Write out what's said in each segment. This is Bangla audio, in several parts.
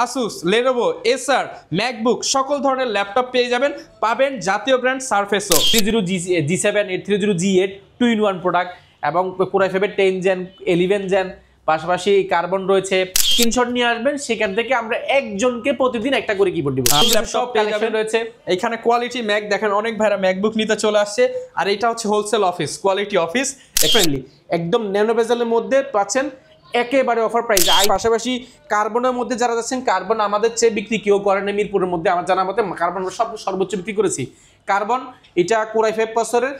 আসুস, লেনোভো, এসার, ম্যাকবুক সকল ধরনের ল্যাপটপ পেয়ে যাবেন, পাবেন জাতীয় ব্র্যান্ড সারফেসও। 30G7 830G8 2-in-1 প্রোডাক্ট এবং কোরাই ফাইভের 10 জেন 11 জেন, পাশাপাশি কার্বন রয়েছে। স্ক্রিনশট নিয়ে আসবেন, সেখান থেকে আমরা একজনকে প্রতিদিন একটা করে কিবোর্ড দিব। ল্যাপটপ পেয়ে যাবেন রয়েছে এখানে কোয়ালিটি ম্যাক, দেখেন অনেক ভাইরা ম্যাকবুক নিতে চলে আসছে। আর এটা হচ্ছে wholesale office, quality office friendly, একদম ন্যানো বেজেলের মধ্যে পাচ্ছেন একেবারে অফার প্রাইস। পাশাপাশি কার্বনের মধ্যে যারা যাচ্ছেন, কার্বন আমাদের চেয়ে বিক্রি কেউ করেন মিরপুরের মধ্যে, আমার জানা মতে কার্বন সর্বোচ্চ বিক্রি করেছি। কার্বন এটা কোরাই 5 প্রসেসরের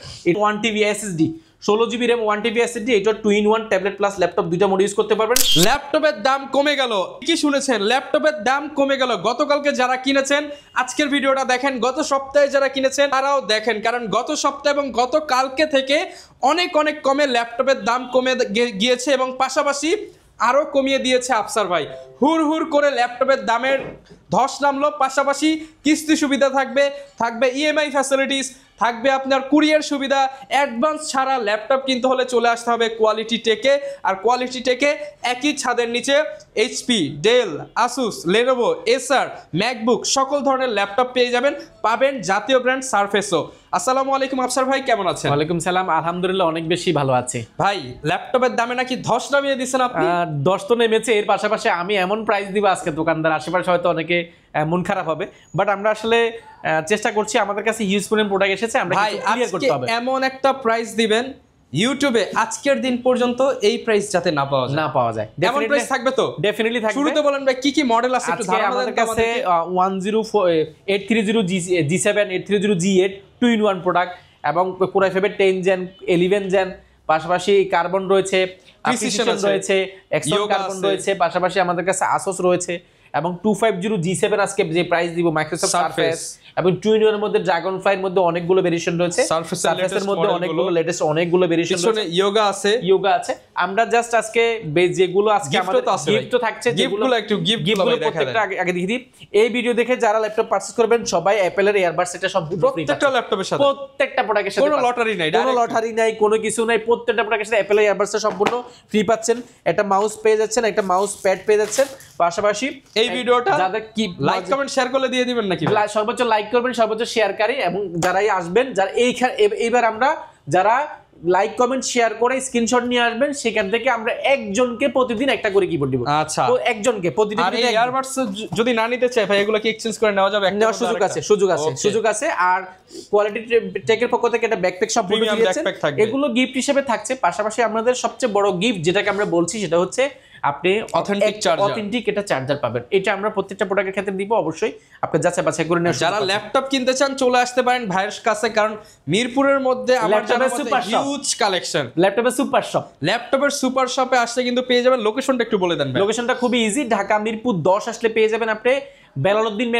1TB SSD, 16GB RAM 1TB SSD, এটা 2-in-1 ট্যাবলেট প্লাস ল্যাপটপ দুইটা মোড ইউজ করতে পারবেন। ল্যাপটপের দাম কমে গেল, কি শুনেছেন? ল্যাপটপের দাম কমে গেল। গতকালকে যারা কিনেছেন আজকের ভিডিওটা দেখেন, গত সপ্তাহে যারা কিনেছেন তারাও দেখেন, কারণ গত সপ্তাহ এবং গতকালকে থেকে অনেক অনেক কমে ল্যাপটপের দাম কমে গিয়েছে এবং পাশাপাশি আরও কমিয়ে দিয়েছে আফসার ভাই। হুর হুর করে ল্যাপটপের দামের ধস নামলো, পাশাপাশি কিস্তি সুবিধা থাকবে EMI ফ্যাসিলিটিস থাকবে, আপনার কুরিয়ার সুবিধা। অ্যাডভান্স ছাড়া ল্যাপটপ কিনতে হলে চলে আসতে হবে কোয়ালিটি টেকে। আর কোয়ালিটি টেকে একই ছাদের নিচে HP, ডেল, আসুস, লেনোভো, এসার, ম্যাকবুক সকল ধরনের ল্যাপটপ পেয়ে যাবেন, পাবেন জাতীয় ব্র্যান্ড সারফেসও। আসসালামু আলাইকুম আফসার ভাই, কেমন আছেন? ওয়ালাইকুম সালাম, আলহামদুলিল্লাহ অনেক বেশি ভালো আছে ভাই। ল্যাপটপের দামে নাকি ধস নামিয়ে দিচ্ছেন আপনি? ধস তো নেমেছে, এর পাশাপাশি আমি এমন প্রাইস দিব আজকে দোকানদার আশেপাশে হয়তো অনেকে মন খারাপ হবে, বাট আমরা আসলে চেষ্টা করছি, আমাদের কাছে হিউজ পরিমাণ প্রোডাক্ট এসেছে, আমরা ক্লিয়ার করতে হবে। এমন একটা প্রাইস দিবেন ইউটিউবে আজকের দিন পর্যন্ত এই প্রাইস যাতে না পাওয়া যায়। এমন প্রাইস থাকবে তো? ডেফিনেটলি থাকবে। শুরুতে বলেন ভাই কি কি মডেল আছে একটু ধারণা দেন। আমাদের কাছে 830G7 830G8 2-in-1 প্রোডাক্ট এবং কোরাই ফাইভের 10 জেন 11 জেন, পাশাপাশি কার্বন রয়েছে, প্রিসিশন রয়েছে, এক্সট্রা কার্বন রয়েছে, পাশাপাশি আমাদের কাছে আসুস রয়েছে এবং 250G7 আজকে যে প্রাইস দিব মাইক্রোসফট সারফেস এবং 2-in-1 এর মধ্যে ড্রাগনফ্লাই এর মধ্যে অনেকগুলো ভেরিয়েশন রয়েছে, সারফেসের মধ্যে অনেকগুলো ভেরিয়েশন রয়েছে, ইয়োগা আছে। আমরা জাস্ট আজকে যেগুলো আজকে আমাদের গিফট তো থাকছে, যেগুলো একটু গিফটগুলো প্রত্যেকটা আগে দেখিয়ে দিই। এই ভিডিও দেখে যারা ল্যাপটপ পারচেজ করবেন সবাই অ্যাপলের এয়ারবাডস এটা সম্পূর্ণ ফ্রি, প্রত্যেকটা ল্যাপটপের সাথে, প্রত্যেকটা প্রোডাক্টের সাথে, কোনো লটারি নাই, কোনো কিছু নাই, প্রত্যেকটা প্রোডাক্টের সাথে অ্যাপলের এয়ারবাডস সম্পূর্ণ ফ্রি পাচ্ছেন। একটা মাউস পেয়ে যাচ্ছেন, একটা মাউস প্যাড পেয়ে যাচ্ছেন। পাশাপাশি এই ভিডিওটা যাদের কি লাইক কমেন্ট শেয়ার করে দিয়ে দিবেন নাকি? সর্বোচ্চ লাইক করবেন, সর্বোচ্চ শেয়ারকারী, এবং যারাই আসবেন যারা এইবার আমরা যারা লাইক কমেন্ট শেয়ার করে স্ক্রিনশট নিয়ে আসবেন, সেখান থেকে আমরা একজনকে প্রতিদিন একটা করে কিবোর্ড দিব। আচ্ছা, তো একজনকে প্রতিদিন। আর এই এয়ারবাডস যদি না নিতে চায় ভাই, এগুলো কি এক্সচেঞ্জ করে নেওয়া যাবে? নেওয়ার সুযোগ আছে। আর কোয়ালিটি টেকের পক্ষ থেকে একটা ব্যাকপ্যাক সম্পূর্ণ দিয়েছেন, এগুলো গিফট হিসেবে থাকছে। পাশাপাশি আমাদের সবচেয়ে বড় গিফট যেটাকে আমরা বলছি সেটা হচ্ছে আপনি অথেন্টিক এটা চার্জার পাবেন। এটা আমরা প্রত্যেকটা প্রোডাক্টের ক্ষেত্রে দিব, অবশ্যই আপনি যাচাই বাছাই করে নেবেন। যারা ল্যাপটপ কিনতে চান চলে আসতে পারেন ভাইয়ের কাছে, কারণ মিরপুরের মধ্যে আমার হিউজ কালেকশন। ল্যাপটপের সুপার শপে আসলে কিন্তু পেয়ে যাবেন। লোকেশনটা একটু বলে দেন। লোকেশনটা খুবই ইজি, ঢাকা মিরপুর 10 আসলে পেয়ে যাবেন আপনি বেলালউদ্দিন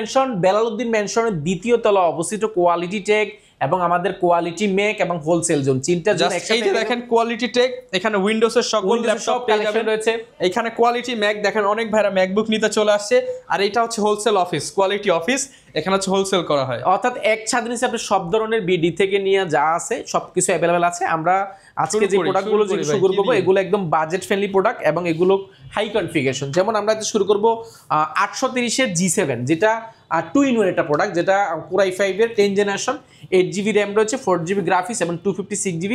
ম্যানশনের দ্বিতীয় তলা অবস্থিত কোয়ালিটি টেক এবং আমাদের কোয়ালিটি মেক এবং হোলসেল জোন, তিনটা জোন একসাথে। দেখেন কোয়ালিটি টেক, এখানে উইন্ডোজের সকল ল্যাপটপ কালেকশন রয়েছে। এখানে কোয়ালিটি ম্যাক, দেখেন অনেক ভাইরা ম্যাকবুক নিতে চলে আসছে। আর এটা হচ্ছে হোলসেল অফিস, কোয়ালিটি অফিস, এখানে হচ্ছে হোলসেল করা হয়। অর্থাৎ এক ছাদের নিচে আপনি সব ধরনের বিডি থেকে নিয়ে যা আছে সবকিছু অ্যাভেলেবেল আছে। আমরা আজকে যে প্রোডাক্টগুলো শুরু করব এগুলো একদম বাজেট ফ্রেন্ডলি প্রোডাক্ট এবং এগুলো হাই কনফিগারেশন। যেমন আমরা শুরু করব 830 G7, যেটা 2-in-1 একটা প্রোডাক্ট, যেটা কোরাই 5 এর 10 জেনারেশন, 8GB RAM রয়েছে, 4GB গ্রাফিক্স এবং 256GB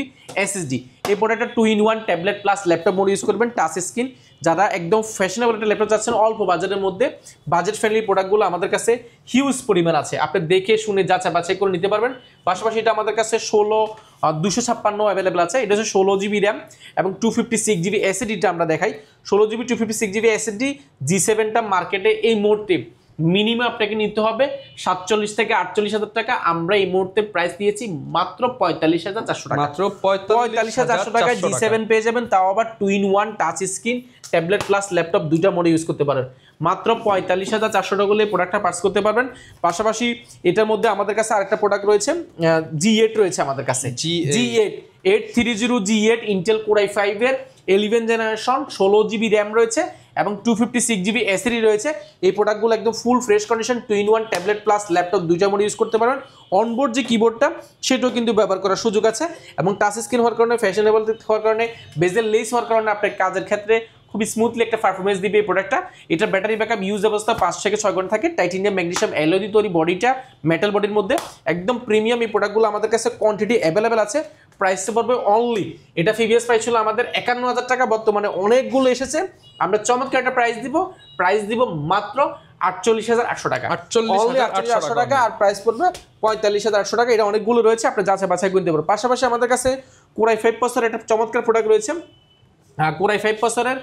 SSD। এই প্রোডাক্টটা 2-in-1 tablet plus laptop mode use করবেন, টাচ স্ক্রিন। যারা একদম ফ্যাশনেবল একটা ল্যাপটপ চাচ্ছেন অল্প বাজেটের মধ্যে, বাজেট ফ্রেন্ডলি প্রোডাক্টগুলো আমাদের কাছে হিউজ পরিমাণ আছে, আপনি দেখে শুনে যাচাই বাছাই করে নিতে পারবেন। পাশাপাশি এটা আমাদের কাছে 256 অ্যাভেলেবল আছে। এটা হচ্ছে 16GB RAM এবং 256GB SSDটা আমরা দেখাই। 16GB 256GB SSD G7টা মার্কেটে এই মুহূর্তে মিনিমাম আপনাকে নিতে হবে 47 থেকে 48,000 টাকা। আমরা এই মুহূর্তে প্রাইস দিয়েছি মাত্র 45,400 টাকা। মাত্র 45,400 টাকায় G7 পেয়ে যাবেন, তাও আবার 2-in-1 touch screen tablet plus laptop দুইটা মোডে ইউজ করতে পারেন। মাত্র 45,400 টাকা হলে প্রোডাক্টটা পার্স করতে পারবেন। পাশাপাশি এটার মধ্যে আমাদের কাছে আরেকটা প্রোডাক্ট রয়েছে, G8 রয়েছে আমাদের কাছে। G8 830G8 ইন্টেল কোরাই 5 এর 11 জেনারেশন, 16GB RAM রয়েছে এবং 256GB SSD রয়েছে। এই প্রোডাক্টগুলো একদম ফুল fresh condition, 2-in-1 tablet plus laptop দুইটা মোড ইউজ করতে পারেন। অনবোর্ড যে কিবোর্ডটা সেটাও কিন্তু ব্যবহার করার সুযোগ আছে এবং টাচ স্ক্রিন হওয়ার কারণে, ফ্যাশনেবল হওয়ার কারণে, বেজেল লেস হওয়ার কারণে আপনার কাজের ক্ষেত্রে খুব স্মুথলি একটা পারফরমেন্স দিবে এই প্রোডাক্টটা। এটা ব্যাটারি ব্যাকআপ ইউজ অবস্থা 5 থেকে 6 ঘন্টা থাকে। টাইটানিয়াম ম্যাগনেসিয়াম অ্যালয় দিয়ে তৈরি বডিটা, মেটাল বডির মধ্যে একদম প্রিমিয়াম। এই প্রোডাক্টগুলো আমাদের কাছে কোয়ান্টিটি অ্যাভেলেবেল আছে। প্রাইসটা পড়বে অনলি, এটা প্রিভিয়াস প্রাইস ছিল আমাদের 51,000 টাকা, বর্তমানে অনেকগুলো এসেছে, আমরা চমৎকার একটা প্রাইস দিব মাত্র 48,800 টাকা। 48,800 টাকা, আর প্রাইস পড়বে 45,800 টাকা। এটা অনেকগুলো রয়েছে, আপনি যাচাই বাছাই করতে পারবেন। পাশাপাশি আমাদের কাছে কোরাই 5 প্রসেসরের একটা চমৎকার প্রোডাক্ট রয়েছে, কোরাই 5 প্রসেসরের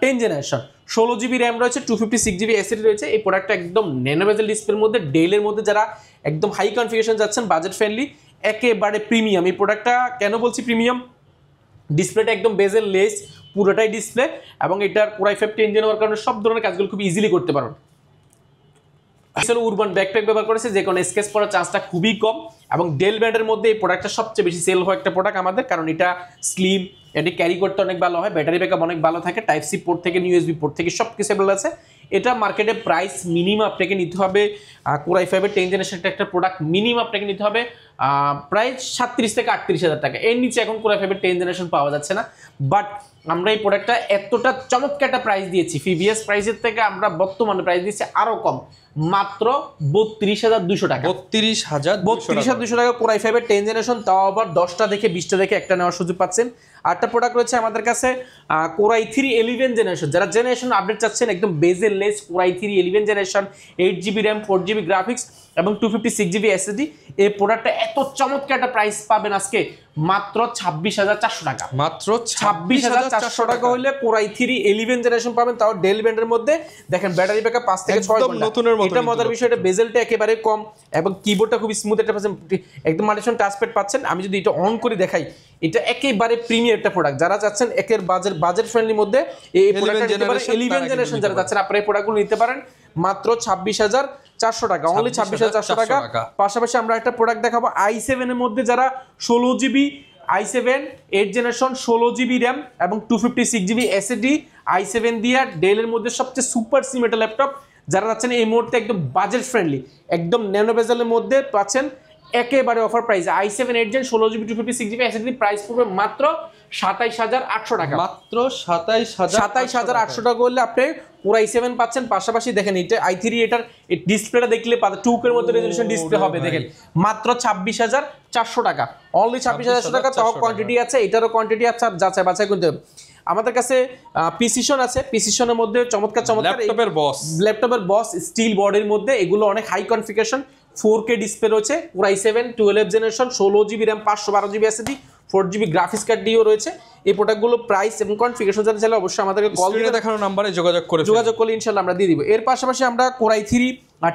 10 জেনারেশন, 16 জিবি র্যাম রয়েছে, 256 জিবি এসএসডি রয়েছে। এই প্রোডাক্টটা একদম ন্যানো বেজেল ডিসপ্লের মধ্যে, ডেলের মধ্যে যারা একদম হাই কনফিগারেশন যাচ্ছেন, বাজেট ফ্রেন্ডলি, একেবারে প্রিমিয়াম। এই প্রোডাক্টটা কেন বলছি প্রিমিয়াম, ডিসপ্লেটা একদম বেজেল লেস, পুরোটাই ডিসপ্লে, এবং এটার কোরাই 5 10 জেন হওয়ার কারণে সব ধরনের কাজগুলো খুব ইজিলি করতে পারবেন। আসলে উরবান ব্যাকপ্যাক ব্যবহার করেছে, যে কোনো স্কেচ পড়ার চান্সটা খুবই কম, এবং ডেল ব্র্যান্ডের মধ্যে এই প্রোডাক্টটা সবচেয়ে বেশি সেল হয় একটা প্রোডাক্ট আমাদের, কারণ এটা স্লিম, এটি ক্যারি করতে অনেক ভালো হয়, ব্যাটারি ব্যাকআপ অনেক ভালো থাকে, টাইপ সি পোর্ট থেকে ইউএসবি পোর্ট থেকে সব কিছু অ্যাভেলেবল আছে। এটা মার্কেটে প্রাইস মিনিমাম আপনাকে নিতে হবে, কোরাই 5 10 জেনারেশনের একটা প্রোডাক্ট মিনিমাম আপনাকে নিতে হবে প্রায় 37 থেকে 38,000 টাকা। এর নিচে এখন কোরাই 5 10 জেনারেশন পাওয়া যাচ্ছে না। বাট আমরা এই প্রোডাক্টটা এতটা চমৎকার একটা প্রাইস দিয়েছি, প্রিভিয়াস প্রাইসের থেকে আমরা বর্তমানে প্রাইস দিচ্ছি আরও কম, মাত্র 32,200 টাকা। 32,200 টাকা কোরাই 5 10 জেনারেশন, তাও আবার 10টা দেখে 20টা দেখে একটা নেওয়ার সুযোগ পাচ্ছেন। আরেকটা প্রোডাক্ট রয়েছে আমাদের কাছে কোরাই 3 11 জেনারেশন, যারা জেনারেশন আপডেট চাচ্ছেন, একদম বেজেল less core i 3 11 generation, 8 GB RAM, 4 GB graphics এবং 256 জিবি এসএসডি। এই প্রোডাক্টটা এত চমৎকার একটা প্রাইস পাবেন আজকে মাত্র 26,400 টাকা। মাত্র 26,400 টাকা হলে কোরাই 3 11 জেনারেশন পাবেন, তাও ডেল ব্র্যান্ডের মধ্যে। দেখেন ব্যাটারি ব্যাকআপ 5 থেকে 6 ঘন্টা, এটা মজার বিষয়, এটা বেজেলটা একেবারে কম এবং কিবোর্ডটা খুব স্মুথ, এটা পাচ্ছেন একদম মাল্টিফাংশন টাচপ্যাড পাচ্ছেন। আমি যদি এটা অন করে দেখাই, এটা একেবারে প্রিমিয়াম একটা প্রোডাক্ট। যারা চাচ্ছেন একের বাজেট ফ্রেন্ডলির মধ্যে এই প্রোডাক্টটা নিতে পারেন, 11 জেনারেশন যারা চাচ্ছেন আপনারা এই প্রোডাক্টগুলো নিতে পারেন মাত্র 26,400 টাকা, অনলি 26,400 টাকা। পাশাপাশি আমরা একটা প্রোডাক্ট দেখাবো i7 এর মধ্যে, যারা 16 GB i7 8 generation, 16 GB RAM এবং 256 জিবি এসএসডি, i7 দিয়ে ডেলের মধ্যে সবচেয়ে সুপার সিম একটা ল্যাপটপ, যারা চাচ্ছেন এই মুহূর্তে একদম বাজেট ফ্রেন্ডলি, একদম ন্যানো বেজেলের মধ্যে পাচ্ছেন একেবারে offer price. i7 8 gen 16 GB 256 GB SSD, price পড়বে মাত্র 27,800 টাকা। মাত্র 27,800 টাকা করলে আপনি পুরো i7 পাচ্ছেন। পাশাপাশি দেখেন এটা i3, এটার ডিসপ্লেটা দেখলে 2 মধ্যে রেজোলিউশন ডিসপ্লে হবে, দেখেন মাত্র 26,400 টাকা, অনলি 26,400 টাকা। তাও কোয়ান্টিটি আছে, এটারও কোয়ান্টিটি আছে, যাচাই বাছাই করতে হবে। আমাদের কাছে প্রিসিশন আছে, প্রিসিশনের মধ্যে চমৎকার ল্যাপটপের বস স্টিল বডির মধ্যে, এগুলো অনেক হাই কনফিগারেশন, 4K ডিসপ্লে রয়েছে, পুরো i7 12 generation, 16 GB RAM, 512 GB SSD, 4 GB graphics card দিয়েও রয়েছে। এই প্রোডাক্টগুলো প্রাইস এবং কনফিগারেশন জানতে চাইলে অবশ্যই আমাদেরকে কল দিয়ে দেখানো নম্বরে যোগাযোগ করলে ইনশাআল্লাহ আমরা দিয়ে দিব। এর পাশাপাশি আমরা কোরাই 3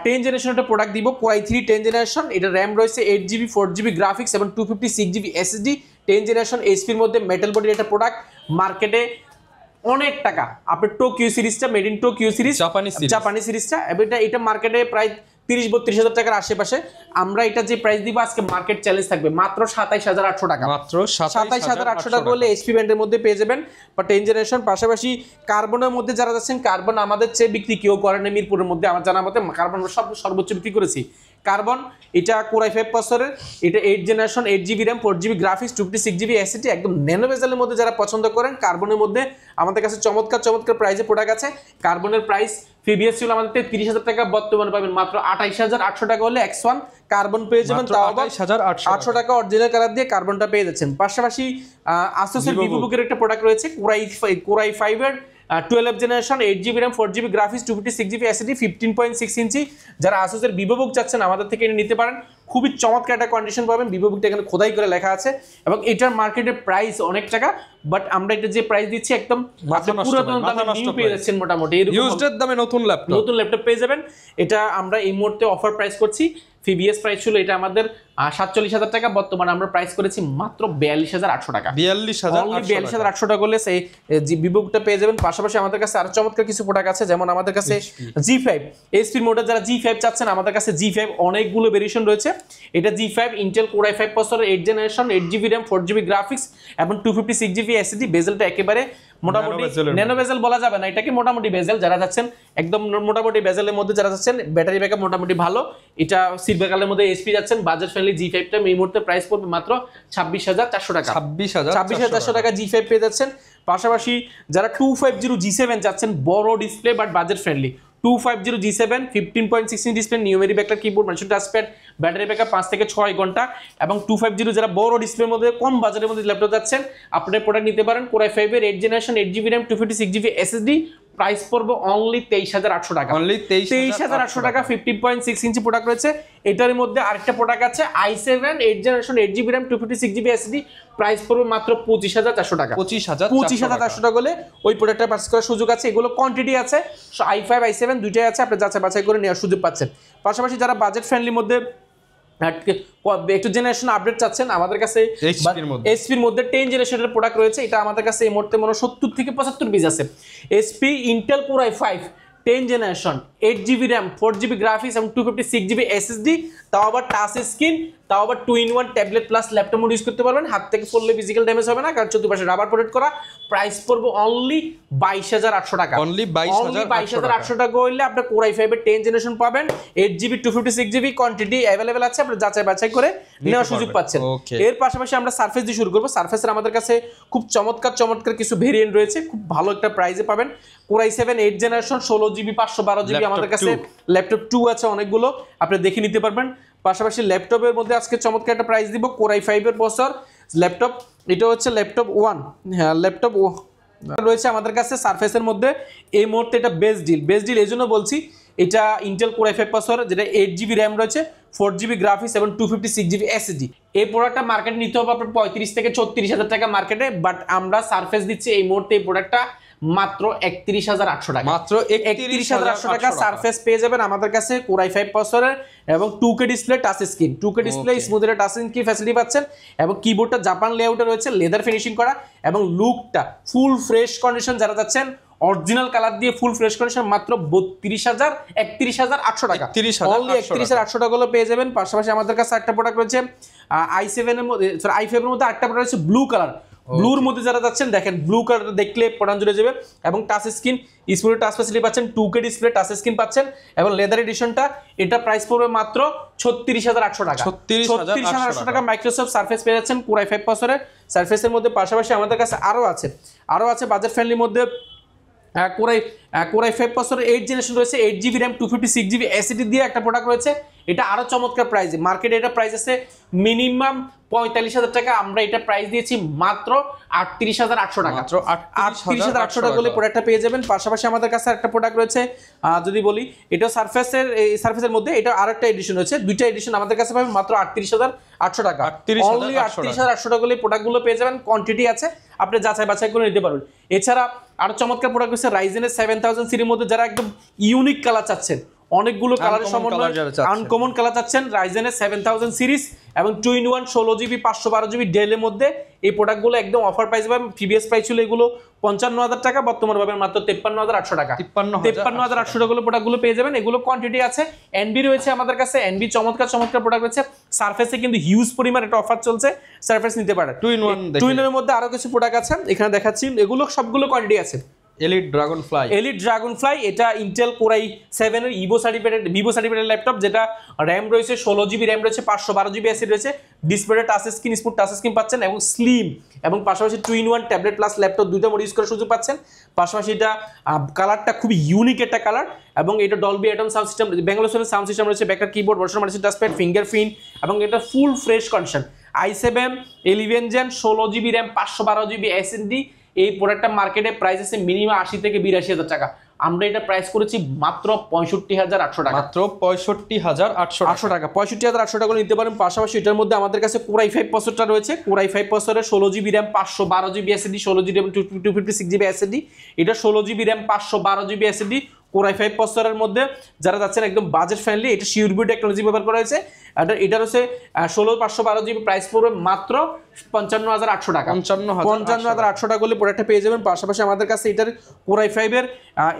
10 জেনারেশন একটা প্রোডাক্ট দিব, কোরাই 3 10 জেনারেশন, এটা র্যাম রয়েছে 8 জিবি, 4 জিবি গ্রাফিক্স এবং 256 জিবি এসএসডি, 10 জেনারেশন এইচপির মধ্যে মেটাল বডির একটা প্রোডাক্ট। মার্কেটে অনেক টাকা, আপনার টোকিও সিরিজটা, মেড ইন টোকিও সিরিজ, জাপানি সিরিজটা, এটা মার্কেটে প্রায় 30-32 হাজার টাকার আশেপাশে। আমরা এটা যে প্রাইস দিব আজকে, মার্কেট চ্যালেঞ্জ থাকবে মাত্র 27,800 টাকা, মাত্র 27,800 টাকা হলে এইচপি ব্র্যান্ডের মধ্যে পেয়ে যাবেন বা 10 জেনারেশন। পাশাপাশি কার্বনের মধ্যে যারা যাচ্ছেন, কার্বন আমাদের চেয়ে বিক্রি কেউ করেন না মিরপুরের মধ্যে, আমার জানা মতে কার্বন সর্বোচ্চ বিক্রি করেছি। কার্বন এটা কোরাই 5 প্রসেসরের, এটা 8 generation, 8 GB RAM, 4 GB graphics, 256 GB SSD, একদম ন্যানো বেজেলের মধ্যে যারা পছন্দ করেন, কার্বনের মধ্যে আমাদের কাছে চমৎকার প্রাইসে প্রোডাক্ট আছে। কার্বনের প্রাইস প্রিভিয়াস ছিল আমাদের 30,000 টাকা, বর্তমানে পাবেন মাত্র 28,800 টাকা হলে X1 কার্বন পেয়ে যাবেন, তাও আবার 28,800 টাকা অরিজিনাল কালার দিয়ে কার্বনটা পেয়ে যাচ্ছেন। পাশাপাশি আসুসের ভিভোবুকের একটা প্রোডাক্ট রয়েছে, কোরাই 5 এর 12 generation, 8 GB RAM, 4 GB graphics, 256 GB SSD, 15.6 ইঞ্চি। যারা আসুসের ভিভোবুক চাচ্ছেন আমাদের থেকে এনে নিতে পারেন, খুবই চমৎকার একটা কন্ডিশন পাবেন। ভিভোবুকটা এখানে খোদাই করে লেখা আছে এবং এটার মার্কেটের প্রাইস অনেক টাকা, বাট আমরা এটা যে প্রাইস দিচ্ছি একদম পুরাতন দামে নিউ পেয়ে যাচ্ছেন, মোটামুটি ইউজড দামে নতুন ল্যাপটপ পেয়ে যাবেন। এটা আমরা এই মুহূর্তে অফার প্রাইস করছি, প্রিভিয়াস প্রাইস ছিল এটা আমাদের 47,000 টাকা, বর্তমানে আমরা প্রাইস করেছি মাত্র 42,800 টাকা। 42,800 টাকা করলে সেই ভিভোবুকটা পেয়ে যাবেন। পাশাপাশি আমাদের কাছে আরো চমৎকার কিছু প্রোডাক্ট আছে, যেমন আমাদের কাছে G5 এইচপি মডেল, যারা G5 চাচ্ছেন আমাদের কাছে G5 অনেকগুলো ভেরিয়েশন রয়েছে। এটা G5 Intel core i 5 processor, 8 generation, 8 GB RAM, 4 GB graphics এবং 256 জিবি এসএসডি, বেজেলটা একেবারে মোটামুটি ন্যানো বেজেল বলা যাবে না, এটাকে মোটামুটি বেজেল। যারা যাচ্ছেন একদম মোটামুটি বেজেলের মধ্যে, যারা যাচ্ছেন ব্যাটারি ব্যাকআপ মোটামুটি ভালো, এটা সিলভার কালারের মধ্যে এইচপি যাচ্ছেন, বাজেট ফ্রেন্ডলি G5টা এই মুহূর্তে প্রাইস পড়বে মাত্র 26,400 টাকা। 26,400 টাকা G5 পেয়ে যাচ্ছেন। পাশাপাশি যারা 250 G7 যাচ্ছেন বড় display but budget friendly, 250 G7 15.16 display, numeric একটা keyboard, manual touchpad, battery backup 5 থেকে 6 ঘন্টা, এবং 250 যারা বড় ডিসপ্লের মধ্যে কম বাজেটের মধ্যে ল্যাপটপ যাচ্ছেন আপনারা প্রোডাক্ট নিতে পারেন। Core i5 এর 8 generation 8GB RAM 256GB SSD, price পড়বে অনলি 23,800 টাকা। অনলি 23,800 টাকা 15.6 ইঞ্চি প্রোডাক্ট রয়েছে। এটার মধ্যে আরেকটা প্রোডাক্ট আছে i7 8 generation 8GB RAM 256GB SSD, price পড়বে মাত্র 25,400 টাকা। 25,400 টাকা হলে ওই প্রোডাক্টটা পারচেজ করার সুযোগ আছে। এগুলো কোয়ান্টিটি আছে, i5 i7 দুইটাই আছে, আপনি যাচাই বাছাই করে নেওয়ার সুযোগ পাচ্ছেন। পাশাপাশি যারা বাজেট ফ্রেন্ডলির মধ্যে একটু জেনারেশন আপডেট চাচ্ছেন, আমাদের কাছে এসপির মধ্যে 10 জেনারেশনের প্রোডাক্ট রয়েছে। এটা আমাদের কাছে এই মুহূর্তে মনে 70 থেকে 75 পিস আছে। SP Intel Core i5 10 generation 8GB RAM 4GB graphics এবং 256GB SSD, তাও আবার টাচ স্ক্রিন, তাও আবার 2-in-1 tablet plus laptop mode use করতে পারবেন। হাত থেকে ফুললে ফিজিক্যাল ড্যামেজ হবে না, কারণ চতুর্পাশে রাবার প্রোটেক্ট করা। প্রাইস পড়বে অনলি 22,800 টাকা। অনলি 22,800 টাকা হইলে আপনি Core i5 এর 10 জেনারেশন পাবেন। 8GB 256GB কোয়ান্টিটি अवेलेबल আছে, আপনি যাচাই বাছাই করে নেওয়ার সুযোগ পাচ্ছেন। এর পাশাপাশি আমরা সারফেস দিয়ে শুরু করব। সারফেসের আমাদের কাছে খুব চমৎকার কিছু ভেরিয়েন্ট রয়েছে, খুব ভালো একটা প্রাইসে পাবেন। Core i7 8 generation 16GB 512GB আমাদের কাছে ল্যাপটপ 2 আছে অনেকগুলো, আপনি দেখে নিতে পারবেন। পাশাপাশি ল্যাপটপের মধ্যে আজকে চমৎকার একটা প্রাইস দিব। Core i5 এর প্রসেসর ল্যাপটপ, এটা হচ্ছে ল্যাপটপ 1, হ্যাঁ ল্যাপটপ রয়েছে আমাদের কাছে সারফেসের মধ্যে। এই মুহূর্তে এটা বেস্ট ডিল এই জন্য বলছি, এটা ইন্টেল Core i5 প্রসেসর, যেটা 8GB RAM রয়েছে, 4GB গ্রাফিক্স এবং 256GB SSD। এই প্রোডাক্টটা মার্কেটে নিতে হবে আপনার 35 থেকে 36,000 টাকা মার্কেটে, বাট আমরা সারফেস দিচ্ছি এই মুহূর্তে এই প্রোডাক্টটা মাত্র 31,800 টাকা। মাত্র 31,800 টাকা সারফেস পেয়ে যাবেন আমাদের কাছে Core i5 প্রসেসরের, এবং 2K display touch screen, 2K display স্মুথের টাচ স্ক্রিন কি ফ্যাসিলিটি পাচ্ছেন, এবং কিবোর্ডটা জাপান লেআউটে রয়েছে, লেদার ফিনিশিং করা, এবং লুকটা ফুল ফ্রেশ কন্ডিশন যারা যাচ্ছেন অরিজিনাল কালার দিয়ে ফুল ফ্রেশ কন্ডিশন মাত্র 31,800 টাকা। অনলি 31,800 টাকা হলে পেয়ে যাবেন। পাশাপাশি আমাদের কাছে একটা প্রোডাক্ট রয়েছে i7 এর মধ্যে, i5 এর মধ্যে আরেকটা প্রোডাক্ট রয়েছে ব্লু কালার। ব্লুর মধ্যে যারা যাচ্ছেন দেখেন, ব্লু কালার দেখলে পড়ান জুড়ে যাবে, এবং touch screen smooth touch facility পাচ্ছেন, 2K ডিসপ্লে টাচ স্ক্রিন পাচ্ছেন, এবং লেদার এডিশনটা এটা প্রাইস পড়বে মাত্র 36,800 টাকা। 36,800 টাকা মাইক্রোসফট সারফেস পেয়ে যাচ্ছেন Core i5 প্রসেসরের। সারফেসের মধ্যে পাশাপাশি আমাদের কাছে আরো আছে বাজেট ফ্রেন্ডলির মধ্যে Core i5 প্রসেসর 8 জেনারেশন রয়েছে, 8GB RAM 256GB SSD দিয়ে একটা প্রোডাক্ট রয়েছে। এটা আরো চমৎকার প্রাইসে, মার্কেটে এটা প্রাইস আছে মিনিমাম 45,000 টাকা, আমরা এটা প্রাইস দিয়েছি মাত্র 38,800 টাকা। মাত্র 38,800 টাকা হলে প্রোডাক্টটা পেয়ে যাবেন। পাশাপাশি আমাদের কাছে একটা প্রোডাক্ট রয়েছে, যদি বলি এটা সারফেসের মধ্যে এটা আরেকটা এডিশন রয়েছে, দুইটা এডিশন আমাদের কাছে পাবেন মাত্র 38,800 টাকা। অনলি 38,800 টাকা হলে প্রোডাক্টগুলো পেয়ে যাবেন, কোয়ান্টিটি আছে, আপনি যাচাই বাছাই করে নিতে পারবেন। এছাড়া আরো চমৎকার প্রোডাক্ট রয়েছে Ryzen 7000 সিরিজের মধ্যে, যারা একদম ইউনিক কালার চাচ্ছেন, অনেকগুলো কালারের সমন্বয়, আনকমন কালার চাচ্ছেন, Ryzen 7000 সিরিজ এবং 2-in-1 16GB 512GB ডেলের মধ্যে এই প্রোডাক্টগুলো একদম অফার প্রাইস পাবেন। প্রিভিয়াস প্রাইস ছিল এগুলো 55,000 টাকা, বর্তমানে পাবেন মাত্র 53,800 টাকা। 53,800 টাকা প্রোডাক্টগুলো পেয়ে যাবেন। এগুলো কোয়ান্টিটি আছে, এনবি রয়েছে আমাদের কাছে, এনবি চমৎকার প্রোডাক্ট রয়েছে। সারফেসে কিন্তু হিউজ পরিমাণ একটা অফার চলছে, সারফেস নিতে পারে। 2-in-1 এর মধ্যে আরো কিছু প্রোডাক্ট আছে, এখানে দেখাচ্ছি, এগুলো সবগুলো কোয়ান্টিটি আছে। এলিট ড্রাগনফ্লাই এটা ইন্টেল Core i7 এর ভিভো সার্টিফিকেটেড ল্যাপটপ, যেটা RAM রয়েছে 16GB RAM রয়েছে, 512GB SSD রয়েছে, display touch screen smooth touch screen পাচ্ছেন, এবং স্লিম, এবং পাশাপাশি 2-in-1 ট্যাবলেট প্লাস ল্যাপটপ দুইটা মোড ইউজ করার সুযোগ পাচ্ছেন। পাশাপাশি এটা কালারটা খুবই ইউনিক একটা কালার, এবং এটা Dolby Atmos sound system, Bangalore sound system রয়েছে, backup keyboard, virtual multi touchpad, fingerprint, এবং এটা full fresh condition. i7 11 gen 16GB RAM 512GB SSD। এই প্রোডাক্টটা মার্কেটে প্রাইস আছে মিনিমাম 80 থেকে 82,000 টাকা, আমরা এটা প্রাইস করেছি মাত্র 65,800 টাকা। মাত্র 65,800 টাকা, 65,800 টাকা নিতে পারেন। পাশাপাশি এটার মধ্যে আমাদের কাছে Core i5 প্রসেসরটা রয়েছে, Core i5 প্রসেসরের 16GB RAM 512GB SSD, 16GB RAM 256GB SSD, এটা 16GB RAM 512GB SSD Core i5 প্রসেসরের মধ্যে যারা যাচ্ছেন একদম বাজেট ফ্রেন্ডলি, এটা সিউরবিউ টেকনোলজি ব্যবহার করা হয়েছে। এটা হচ্ছে 16,512GB, প্রাইস পড়বে মাত্র 55,800 টাকা। 55,800 টাকা হলে প্রোডাক্টটা পেয়ে যাবেন। পাশাপাশি আমাদের কাছে এটার Core i5 এর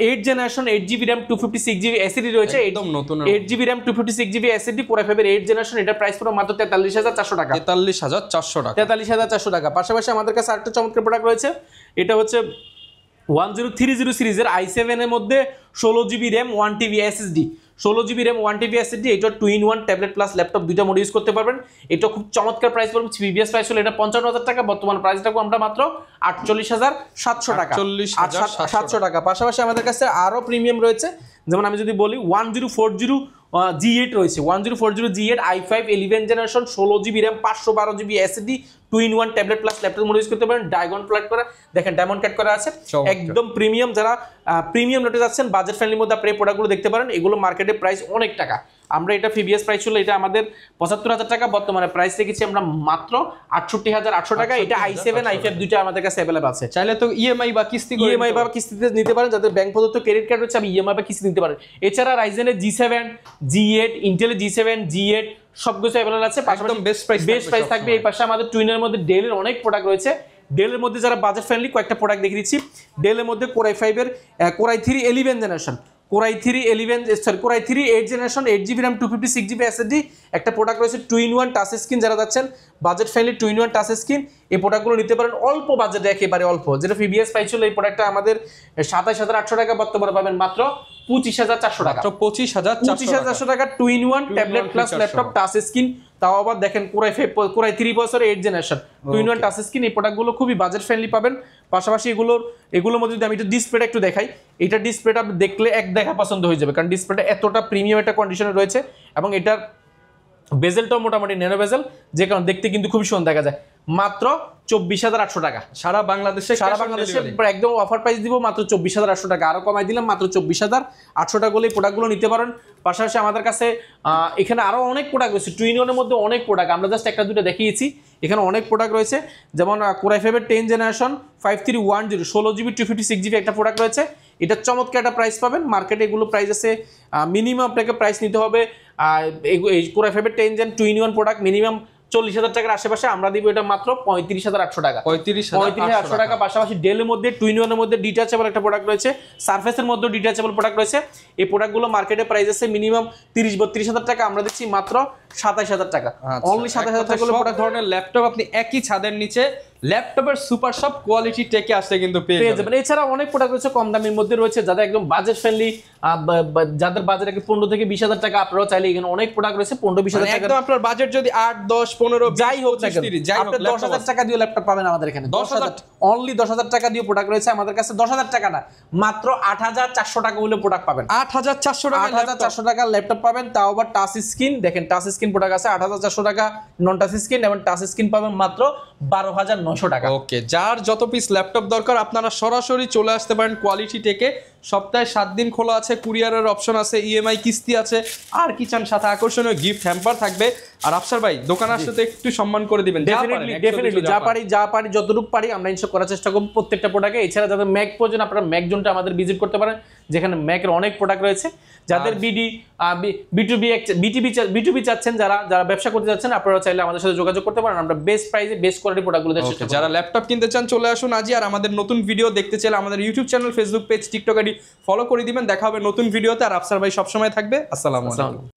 8 generation 8GB RAM 256GB SSD রয়েছে, একদম নতুন 8GB RAM 256GB SSD Core i5 এর 8 জেনারেশন, এটা প্রাইস পড়বে মাত্র 43,400 টাকা। 43,400 টাকা। পাশাপাশি আমাদের কাছে আরেকটা চমৎকার প্রোডাক্ট রয়েছে, এটা হচ্ছে 1030 সিরিজের i7 এর মধ্যে 16GB RAM 1TB SSD, 16GB RAM 1TB SSD, এটা 2-in-1 ট্যাবলেট প্লাস ল্যাপটপ দুইটা মোড ইউজ করতে পারবেন। এটা খুব চমৎকার প্রাইস পড়বে, প্রিভিয়াস প্রাইস হলো এটা 55,000 টাকা, বর্তমান প্রাইস রাখবো আমরা মাত্র 48,700 টাকা, 48,700 টাকা। পাশাপাশি আমাদের কাছে আরো প্রিমিয়াম রয়েছে, যেমন আমি যদি বলি 1040 G8 রয়েছে, 1040 G8 i5 11 generation, 16GB RAM 512GB SSD, 2-in-1 tablet plus laptop mode use করতে পারেন, ডায়মন্ড প্লাট করা, দেখেন ডায়মন্ড কাট করা আছে, একদম প্রিমিয়াম। যারা প্রিমিয়াম রেটে যাচ্ছেন, বাজেট ফ্রেন্ডলির মধ্যে আপনি এই প্রোডাক্টগুলো দেখতে পারেন। এগুলো মার্কেটে প্রাইস অনেক টাকা, আমরা এটা প্রিভিয়াস প্রাইস ছিল এটা আমাদের 75,000 টাকা, বর্তমানে প্রাইস রেখেছি আমরা মাত্র 68,800 টাকা। এটা i7 i5 দুইটা আমাদের কাছে अवेलेबल আছে। চাইলে তো ইএমআই বা কিস্তিতে নিতে পারেন, যাদের ব্যাংক প্রদত্ত ক্রেডিট কার্ড রয়েছে, আমি ইএমআই বা কিস্তি নিতে পারেন। এছাড়া রাইজেনের G7 G8 ইন্টেলের G7 G8 সবকিছু अवेलेबल আছে, একদম বেস্ট প্রাইস থাকবে। এই পাশে আমাদের টুইনের মধ্যে ডেলের অনেক প্রোডাক্ট রয়েছে। ডেলের মধ্যে যারা বাজেট ফ্রেন্ডলি কয়েকটা প্রোডাক্ট দেখিয়ে দিচ্ছি। ডেলের মধ্যে Core i5 এর Core i3 11 generation, Core i3 8 generation, 8GB RAM 256GB SSD একটা প্রোডাক্ট রয়েছে, 2-in-1 টাচ স্ক্রিন। যারা যাচ্ছেন budget friendly 2-in-1 touch screen, এই প্রোডাক্টগুলো নিতে পারেন অল্প বাজেটে, একেবারে অল্প, যেটা প্রিভিয়াস প্রাইস ছিল এই প্রোডাক্টটা আমাদের 27,800 টাকা, বর্তমানে পাবেন মাত্র 25,400 টাকা, 25,400 টাকা। 2-in-1 tablet plus laptop touch screen, তাও আবার দেখেন Core i3 8 generation, 2-in-1 touch screen. এই প্রোডাক্টগুলো খুবই বাজেট ফ্রেন্ডলি পাবেন। পাশাপাশি এগুলোর মধ্যে যদি আমি এটা ডিসপ্লেটা একটু দেখাই, এটা ডিসপ্লেটা দেখলে এক দেখা পছন্দ হয়ে যাবে, কারণ ডিসপ্লেটা এতটা প্রিমিয়াম একটা কন্ডিশনে রয়েছে, এবং এটার বেজেলটাও মোটামুটি ন্যানো বেজেল, যে কারণ দেখতে কিন্তু খুবই সুন্দর দেখা যায়। মাত্র 24,800 টাকা, সারা বাংলাদেশে একদম অফার প্রাইস দিব মাত্র 24,800 টাকা, আরো কমাই দিলাম মাত্র 24,800 টাকা বলে প্রোডাক্টগুলো নিতে পারেন। পাশাপাশি আমাদের কাছে এখানে আরো অনেক প্রোডাক্ট রয়েছে, 2-in-1 মধ্যে অনেক প্রোডাক্ট, আমরা জাস্ট একটা দুটো দেখিয়েছি, এখানে অনেক প্রোডাক্ট রয়েছে। যেমন Core i5 10 generation 5310 16GB 256GB একটা প্রোডাক্ট রয়েছে, এটা চমৎকার একটা প্রাইস পাবেন। মার্কেটে এগুলো প্রাইস আছে, মিনিমাম আপনাকে প্রাইস নিতে হবে Core i5 10 gen 2-in-1 product minimum 40,000 টাকার আশেপাশে, আমরা দিব এটা মাত্র 35,800 টাকা, 35,800 টাকা। পাশাপাশি ডেলের মধ্যে 2-in-1 এর মধ্যে ডিটাচেবল একটা প্রোডাক্ট রয়েছে, সারফেসের মধ্যে ডিটাচেবল প্রোডাক্ট রয়েছে। এই প্রোডাক্টগুলো মার্কেটে প্রাইস আছে মিনিমাম 30-32,000 টাকা, আমরা দিচ্ছি মাত্র 27,000 টাকা, অনলি 27,000 টাকা। সব ধরনের ল্যাপটপ আপনি একই ছাদের নিচে ল্যাপটপের সুপার শপ কোয়ালিটি টেকে আসলে কিন্তু পেয়ে যাবেন। এছাড়া অনেক প্রোডাক্ট রয়েছে কম দামের মধ্যে রয়েছে, যাদের একদম বাজেট ফ্রেন্ডলি, যাদের বাজেট 15 থেকে 20,000 টাকা, আপনারাও চাইলে এখানে অনেক প্রোডাক্ট রয়েছে 15-20,000 টাকা, একদম আপনার বাজেট যদি 8 10 15 যাই হোক না কেন, আপনি 10,000 টাকা দিয়ে ল্যাপটপ পাবেন আমাদের এখানে। 10,000 অনলি 10,000 টাকা দিয়ে প্রোডাক্ট রয়েছে আমাদের কাছে। 10,000 টাকা না, মাত্র 8,400 টাকা হলে প্রোডাক্ট পাবেন। 8,400 টাকা ল্যাপটপ পাবেন, তাও আবার টাচ স্ক্রিন। দেখেন টাচ স্ক্রিন প্রোডাক্ট আছে 8,400 টাকা, নন টাচ স্ক্রিন এবং টাচ স্ক্রিন পাবেন মাত্র 12,900 টাকা। ওকে, যার যত পিস ল্যাপটপ দরকার আপনারা সরাসরি চলে আসতে পারেন কোয়ালিটি টেকে। সপ্তাহে 7 দিন খোলা আছে, কুরিয়ারের অপশন আছে, ইএমআই কিস্তি আছে, আর কি চান সাথে আকর্ষণীয় গিফট হ্যাম্পার থাকবে। আর আফসার ভাই দোকান আসলে তো একটু সম্মান করে দিবেন। ডেফিনেটলি যা পারি যতটুকু পারি আমরা ইনশো করার চেষ্টা করব প্রত্যেকটা প্রোডাক্টে। এছাড়া যাদের ম্যাক প্রয়োজন আপনারা ম্যাক জোনটা আমাদের ভিজিট করতে পারেন, যেখানে ম্যাকের অনেক প্রোডাক্ট রয়েছে। যাদের বিটুবি চাচ্ছেন, যারা ব্যবসা করতে যাচ্ছেন, আপনারা চাইলে আমাদের সাথে যোগাযোগ করতে পারেন। আমরা বেস্ট প্রাইসে বেস্ট কোয়ালিটি প্রোডাক্টগুলো দেওয়ার চেষ্টা করব। যারা ল্যাপটপ কিনতে চান চলে আসুন আজই। আর আমাদের নতুন ভিডিও দেখতে চাইলে আমাদের YouTube channel, Facebook page, TikTok ID follow করে দিবেন। দেখা হবে নতুন ভিডিওতে। আর আফসার ভাই সবসময় থাকবে। আসসালামু আলাইকুম।